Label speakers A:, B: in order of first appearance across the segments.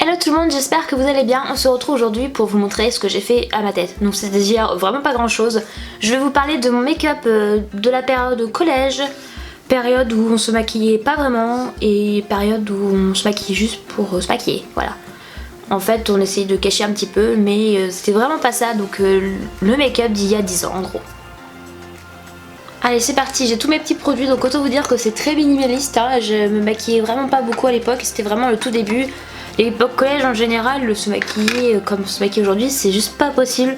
A: Hello tout le monde, j'espère que vous allez bien. On se retrouve aujourd'hui pour vous montrer ce que j'ai fait à ma tête. Donc c'est-à-dire vraiment pas grand chose. Je vais vous parler de mon make-up de la période collège, période où on se maquillait pas vraiment et période où on se maquillait juste pour se maquiller, voilà. En fait on essayait de cacher un petit peu mais c'était vraiment pas ça, donc le make-up d'il y a 10 ans en gros. Allez c'est parti, j'ai tous mes petits produits, donc autant vous dire que c'est très minimaliste, hein. Je me maquillais vraiment pas beaucoup à l'époque, c'était vraiment le tout début. L'époque collège en général, se maquiller comme se maquiller aujourd'hui, c'est juste pas possible.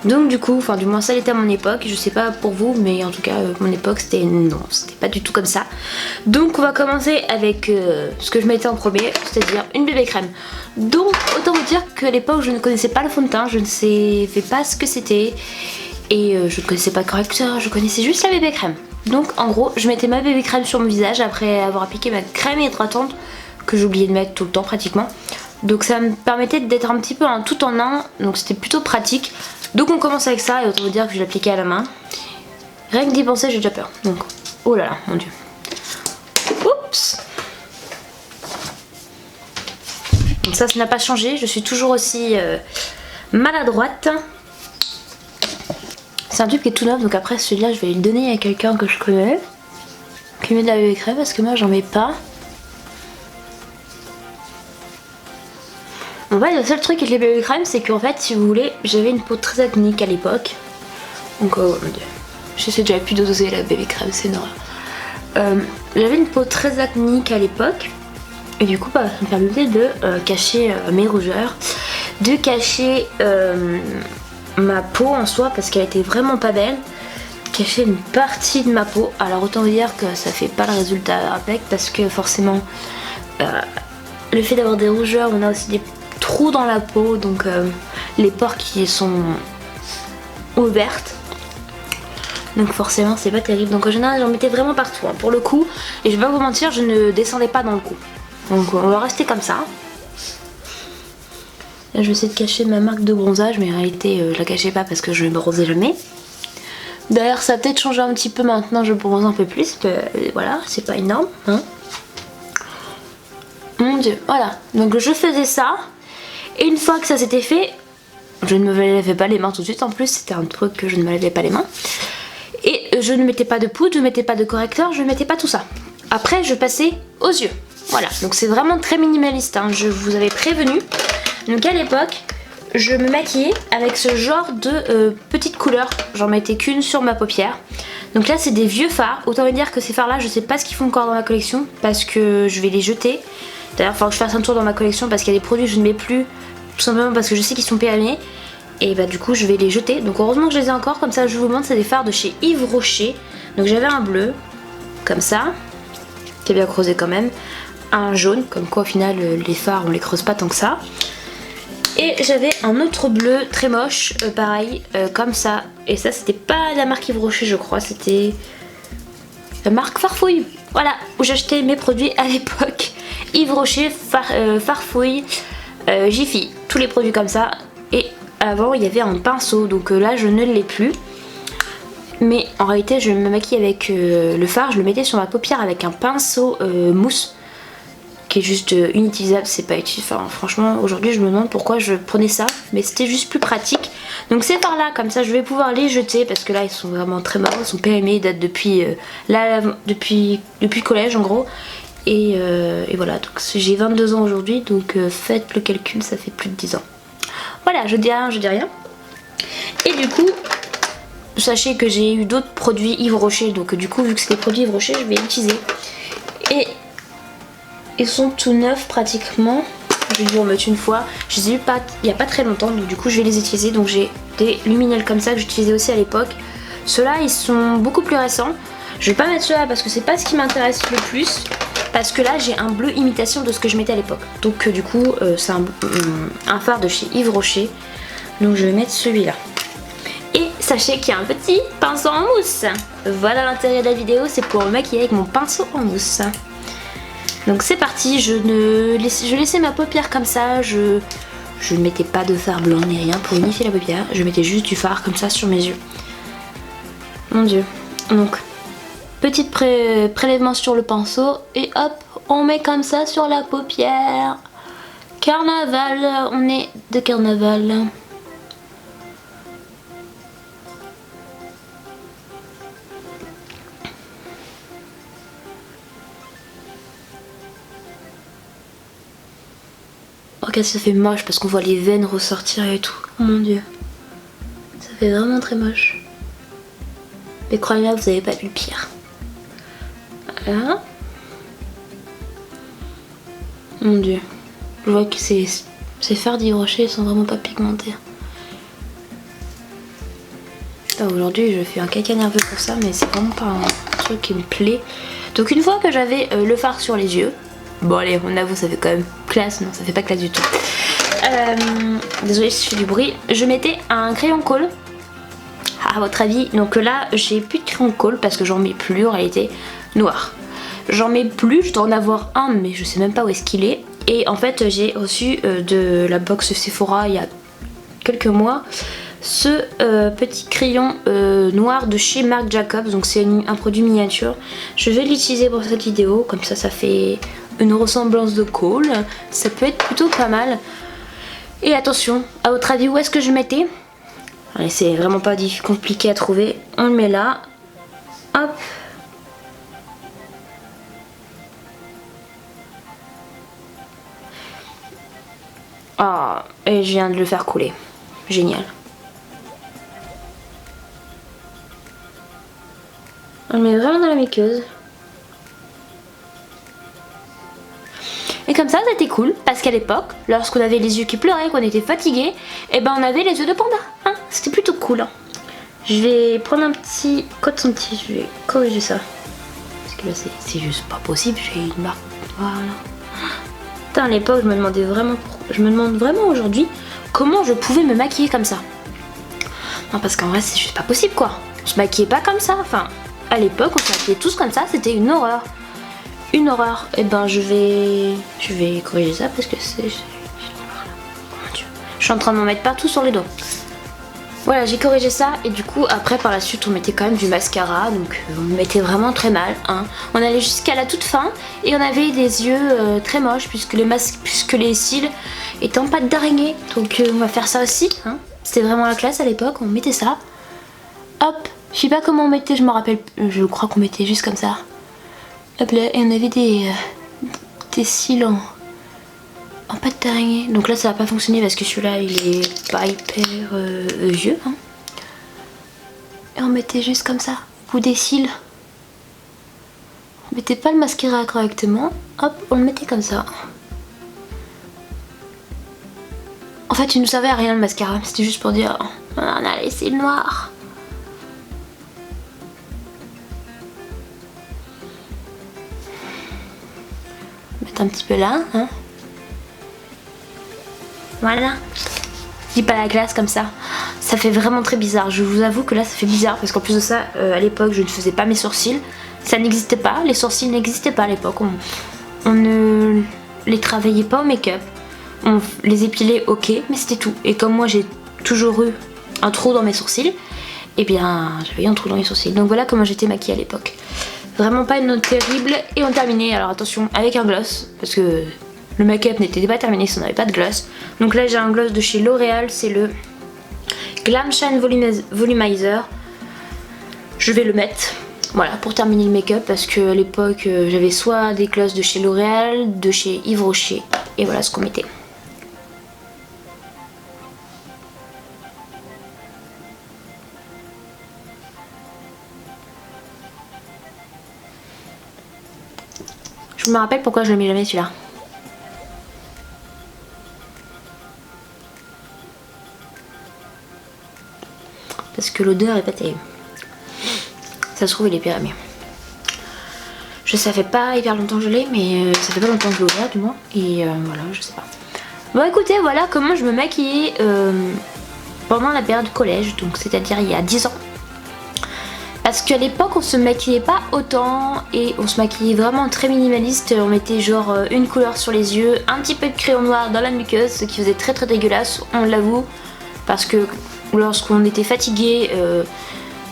A: Donc du coup, enfin du moins ça l'était à mon époque, je sais pas pour vous, mais en tout cas mon époque c'était non, c'était pas du tout comme ça. Donc on va commencer avec ce que je mettais en premier, c'est-à-dire une bébé crème. Donc autant vous dire que à l'époque je ne connaissais pas le fond de teint, je ne savais pas ce que c'était. Et je ne connaissais pas le correcteur, je connaissais juste la bébé crème. Donc en gros, je mettais ma bébé crème sur mon visage après avoir appliqué ma crème hydratante que j'oubliais de mettre tout le temps pratiquement. Donc ça me permettait d'être un petit peu en tout en un, donc c'était plutôt pratique. Donc on commence avec ça et autant vous dire que je l'appliquais à la main. Rien que d'y penser j'ai déjà peur. Donc oh là là, mon dieu. Oups. Donc ça n'a pas changé, je suis toujours aussi maladroite. C'est un tube qui est tout neuf, donc après celui-là je vais le donner à quelqu'un que je connais qui met de la bébé crème parce que moi j'en mets pas. En fait le seul truc avec les bébé crème c'est qu'en fait si vous voulez j'avais une peau très acnéique à l'époque. Donc oh mon dieu, je sais déjà plus doser la bébé crème, c'est une horreur. J'avais une peau très acnéique à l'époque et du coup bah, ça me permettait de cacher mes rougeurs, de cacher ma peau en soi parce qu'elle était vraiment pas belle, cacher une partie de ma peau. Alors autant vous dire que ça fait pas le résultat avec parce que forcément le fait d'avoir des rougeurs, on a aussi des trous dans la peau, donc les pores qui sont ouvertes, donc forcément c'est pas terrible. Donc en général j'en mettais vraiment partout hein, pour le coup, et je vais pas vous mentir, je ne descendais pas dans le cou. Donc on va rester comme ça. Là je vais essayer de cacher ma marque de bronzage, mais en réalité je la cachais pas parce que je me bronzais jamais. D'ailleurs ça a peut-être changé un petit peu maintenant, je bronze un peu plus, voilà, c'est pas énorme hein. Mon dieu, voilà, donc je faisais ça. Et une fois que ça s'était fait, je ne me lavais pas les mains tout de suite, en plus c'était un truc que je ne me lavais pas les mains. Et je ne mettais pas de poudre, je ne mettais pas de correcteur, je ne mettais pas tout ça. Après je passais aux yeux, voilà, donc c'est vraiment très minimaliste, hein. Je vous avais prévenu. Donc à l'époque, je me maquillais avec ce genre de petites couleurs, j'en mettais qu'une sur ma paupière. Donc là c'est des vieux fards, autant vous dire que ces fards là je sais pas ce qu'ils font encore dans ma collection parce que je vais les jeter. D'ailleurs il faut que je fasse un tour dans ma collection parce qu'il y a des produits que je ne mets plus, tout simplement parce que je sais qu'ils sont périmés. Et bah du coup je vais les jeter, donc heureusement que je les ai encore, comme ça je vous montre, c'est des fards de chez Yves Rocher. Donc j'avais un bleu, comme ça, qui est bien creusé quand même, un jaune, comme quoi au final les fards on les creuse pas tant que ça. Et j'avais un autre bleu très moche, pareil, comme ça. Et ça c'était pas la marque Yves Rocher je crois, c'était la marque Farfouille. Voilà, où j'achetais mes produits à l'époque. Yves Rocher, Farfouille, Jiffy, tous les produits comme ça. Et avant il y avait un pinceau, donc là je ne l'ai plus. Mais en réalité je me maquille avec le fard, je le mettais sur ma paupière avec un pinceau mousse qui est juste inutilisable, c'est pas utile. Enfin franchement aujourd'hui je me demande pourquoi je prenais ça, mais c'était juste plus pratique. Donc ces fards là, comme ça je vais pouvoir les jeter parce que là ils sont vraiment très marrants, ils sont périmés, ils datent depuis depuis collège en gros. Et voilà, donc j'ai 22 ans aujourd'hui, donc faites le calcul, ça fait plus de 10 ans. Voilà, je dis rien, je dis rien. Et du coup, sachez que j'ai eu d'autres produits Yves Rocher, donc du coup vu que c'est des produits Yves Rocher, je vais les utiliser. Et ils sont tout neufs pratiquement. J'ai dû en mettre une fois. Je les ai eu il n'y a pas très longtemps, donc du coup je vais les utiliser. Donc j'ai des luminelles comme ça que j'utilisais aussi à l'époque. Ceux-là ils sont beaucoup plus récents. Je vais pas mettre ceux-là parce que c'est pas ce qui m'intéresse le plus. Parce que là j'ai un bleu imitation de ce que je mettais à l'époque. Donc du coup c'est un fard de chez Yves Rocher. Donc je vais mettre celui-là. Et sachez qu'il y a un petit pinceau en mousse. Voilà l'intérêt de la vidéo, c'est pour me maquiller avec mon pinceau en mousse. Donc c'est parti, je laissais ma paupière comme ça, je ne mettais pas de fard blanc ni rien pour unifier la paupière, je mettais juste du fard comme ça sur mes yeux. Mon dieu. Donc, petit prélèvement sur le pinceau et hop, on met comme ça sur la paupière. Carnaval, on est de carnaval. Regarde, ça fait moche parce qu'on voit les veines ressortir et tout. Oh mon dieu. Ça fait vraiment très moche. Mais croyez-moi, vous avez pas vu le pire. Voilà. Mon dieu. Je vois que ces fards d'Yves-Rocher sont vraiment pas pigmentés. Aujourd'hui, je fais un caca nerveux pour ça, mais c'est vraiment pas un truc qui me plaît. Donc une fois que j'avais le fard sur les yeux, bon allez, on avoue, ça fait quand même classe. Non, ça fait pas classe du tout. Désolée si je fais du bruit. Je mettais un crayon colle. À votre avis, donc là, j'ai plus de crayon colle parce que j'en mets plus en réalité noir. J'en mets plus, je dois en avoir un, mais je sais même pas où est-ce qu'il est. Et en fait, j'ai reçu de la box Sephora il y a quelques mois ce petit crayon noir de chez Marc Jacobs. Donc c'est un produit miniature. Je vais l'utiliser pour cette vidéo, comme ça fait une ressemblance de colle. Ça peut être plutôt pas mal. Et attention, à votre avis, où est-ce que je mettais? Allez, c'est vraiment pas compliqué à trouver. On le met là. Hop. Ah, et je viens de le faire couler. Génial. On le met vraiment dans la muqueuse. Et comme ça, c'était cool, parce qu'à l'époque, lorsqu'on avait les yeux qui pleuraient, qu'on était fatigué, et ben on avait les yeux de panda. Hein, c'était plutôt cool. Hein. Je vais prendre un petit coton-tige, je vais corriger ça. Parce que là, c'est juste pas possible, j'ai une marque. Voilà. Putain, à l'époque, je me demande vraiment aujourd'hui comment je pouvais me maquiller comme ça. Non, parce qu'en vrai, c'est juste pas possible, quoi. Je maquillais pas comme ça. Enfin, à l'époque, on se maquillait tous comme ça, c'était une horreur. Une horreur. Et ben, je vais corriger ça parce que c'est... Oh mon dieu. Je suis en train de m'en mettre partout sur les doigts. Voilà, j'ai corrigé ça et du coup après par la suite on mettait quand même du mascara, donc on me mettait vraiment très mal. Hein. On allait jusqu'à la toute fin et on avait des yeux très moches puisque les cils étaient en pâte d'araignée. Donc on va faire ça aussi. Hein. C'était vraiment la classe à l'époque, on mettait ça. Hop, je sais pas comment on mettait, je me rappelle, je crois qu'on mettait juste comme ça. Hop là, et on avait des cils en pâte d'araignée. Donc là ça va pas fonctionner parce que celui-là il est pas hyper vieux. Hein. Et on mettait juste comme ça, ou des cils. On mettait pas le mascara correctement. Hop, on le mettait comme ça. En fait il nous servait à rien le mascara, c'était juste pour dire on a laissé le noir. Mettre un petit peu là, hein. Voilà. Je dis pas la glace comme ça. Ça fait vraiment très bizarre. Je vous avoue que là ça fait bizarre parce qu'en plus de ça, à l'époque je ne faisais pas mes sourcils. Ça n'existait pas. Les sourcils n'existaient pas à l'époque. On ne les travaillait pas au make-up. On les épilait ok, mais c'était tout. Et comme moi j'ai toujours eu un trou dans mes sourcils, et bien j'avais eu un trou dans mes sourcils. Donc voilà comment j'étais maquillée à l'époque. Vraiment pas une note terrible. Et on terminait, alors attention, avec un gloss. Parce que le make-up n'était pas terminé si on n'avait pas de gloss. Donc là j'ai un gloss de chez L'Oréal, c'est le Glam Shine Volumizer. Je vais le mettre, voilà, pour terminer le make-up. Parce qu'à l'époque j'avais soit des glosses de chez L'Oréal, de chez Yves-Rocher. Et voilà ce qu'on mettait. Je me rappelle pourquoi je le mets jamais celui-là. Parce que l'odeur est pas terrible. Ça se trouve il est périmé. Je sais, ça fait pas hyper longtemps que je l'ai, mais ça fait pas longtemps que je l'ai du moins. Et voilà, je sais pas. Bon écoutez, voilà comment je me maquillais pendant la période collège, donc c'est-à-dire il y a 10 ans. Parce qu'à l'époque on se maquillait pas autant et on se maquillait vraiment très minimaliste. On mettait genre une couleur sur les yeux, un petit peu de crayon noir dans la muqueuse, ce qui faisait très très dégueulasse, on l'avoue. Parce que lorsqu'on était fatigué,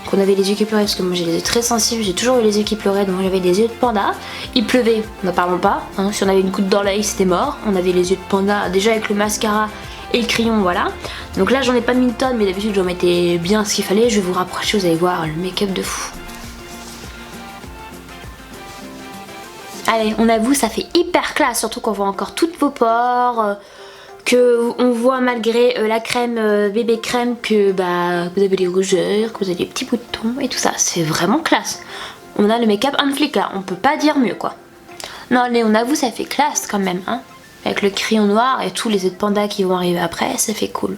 A: qu'on avait les yeux qui pleuraient, parce que moi j'ai les yeux très sensibles, j'ai toujours eu les yeux qui pleuraient, donc j'avais des yeux de panda. Il pleuvait, n'en parlons pas, hein. Si on avait une goutte dans l'œil c'était mort. On avait les yeux de panda déjà avec le mascara et le crayon, voilà. Donc là j'en ai pas mis une tonne, mais d'habitude j'en mettais bien ce qu'il fallait. Je vais vous rapprocher, vous allez voir le make-up de fou. Allez, on avoue, ça fait hyper classe, surtout qu'on voit encore toutes vos pores, que on voit malgré la crème bébé crème que bah vous avez les rougeurs, que vous avez les petits boutons et tout ça. C'est vraiment classe. On a le make-up on flic là, on peut pas dire mieux quoi. Non, allez, on avoue, ça fait classe quand même, hein. Avec le crayon noir et tous les autres pandas qui vont arriver après, ça fait cool.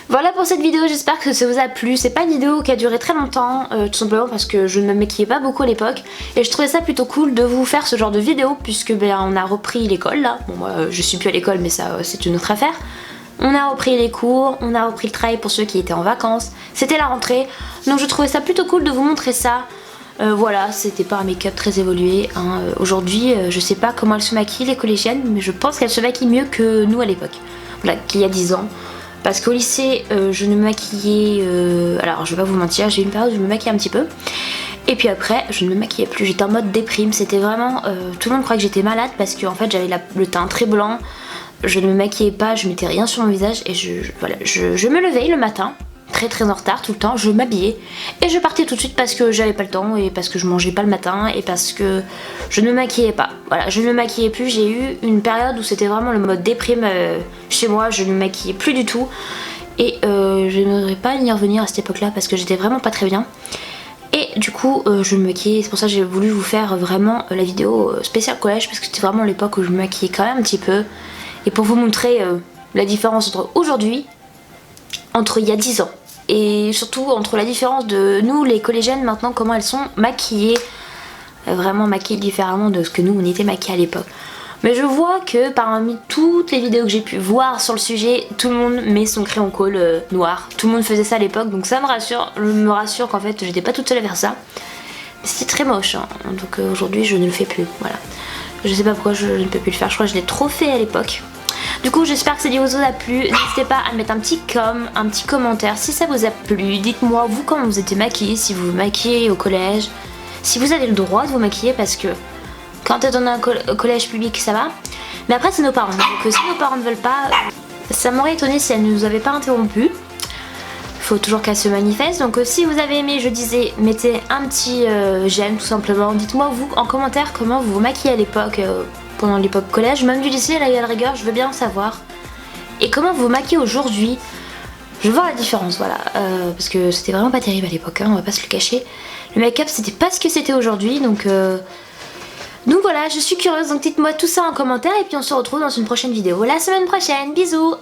A: Voilà pour cette vidéo, j'espère que ça vous a plu. C'est pas une vidéo qui a duré très longtemps, tout simplement parce que je ne me maquillais pas beaucoup à l'époque. Et je trouvais ça plutôt cool de vous faire ce genre de vidéo, puisque ben, on a repris l'école là. Bon, moi je suis plus à l'école, mais ça c'est une autre affaire. On a repris les cours, on a repris le travail pour ceux qui étaient en vacances. C'était la rentrée, donc je trouvais ça plutôt cool de vous montrer ça. Voilà, c'était pas un make-up très évolué, hein. Aujourd'hui, je sais pas comment elles se maquillent les collégiennes, mais je pense qu'elles se maquillent mieux que nous à l'époque. Voilà, qu'il y a 10 ans. Parce qu'au lycée, je ne me maquillais... alors, je vais pas vous mentir, j'ai eu une période où je me maquillais un petit peu. Et puis après, je ne me maquillais plus. J'étais en mode déprime. C'était vraiment... tout le monde croyait que j'étais malade parce qu'en fait, j'avais le teint très blanc. Je ne me maquillais pas, je mettais rien sur mon visage. Et voilà, je me levais le matin, très en retard tout le temps. Je m'habillais et je partais tout de suite parce que j'avais pas le temps et parce que je mangeais pas le matin et parce que je ne me maquillais pas. Voilà, je ne me maquillais plus. J'ai eu une période où c'était vraiment le mode déprime chez moi. Je ne me maquillais plus du tout et je n'aimerais pas y revenir à cette époque-là parce que j'étais vraiment pas très bien. Et du coup, je me maquillais. C'est pour ça que j'ai voulu vous faire vraiment la vidéo spéciale collège parce que c'était vraiment l'époque où je me maquillais quand même un petit peu et pour vous montrer la différence entre aujourd'hui, entre il y a 10 ans. Et surtout entre la différence de nous les collégiennes maintenant, comment elles sont maquillées, vraiment maquillées différemment de ce que nous on était maquillées à l'époque. Mais je vois que parmi toutes les vidéos que j'ai pu voir sur le sujet, tout le monde met son crayon colle noir. Tout le monde faisait ça à l'époque, donc ça me rassure qu'en fait j'étais pas toute seule à faire ça. Mais c'était très moche, hein. Donc aujourd'hui je ne le fais plus, voilà. Je sais pas pourquoi je ne peux plus le faire, je crois que je l'ai trop fait à l'époque. Du coup j'espère que cette vidéo vous a plu, n'hésitez pas à mettre un petit commentaire si ça vous a plu. Dites-moi vous comment vous étiez maquillés, si vous vous maquillez au collège, si vous avez le droit de vous maquiller parce que quand on est dans un collège public ça va. Mais après c'est nos parents, donc si nos parents ne veulent pas, ça m'aurait étonné si elles ne nous avaient pas interrompu. Il faut toujours qu'elles se manifestent, donc si vous avez aimé, je disais, mettez un petit j'aime tout simplement. Dites-moi vous en commentaire comment vous vous maquillez à l'époque, pendant l'époque collège, même du lycée, là il y a la rigueur, je veux bien en savoir. Et comment vous vous maquillez aujourd'hui, je veux voir la différence, voilà. Parce que c'était vraiment pas terrible à l'époque, hein, on va pas se le cacher. Le make-up c'était pas ce que c'était aujourd'hui, donc voilà, je suis curieuse, donc dites-moi tout ça en commentaire et puis on se retrouve dans une prochaine vidéo la semaine prochaine, bisous.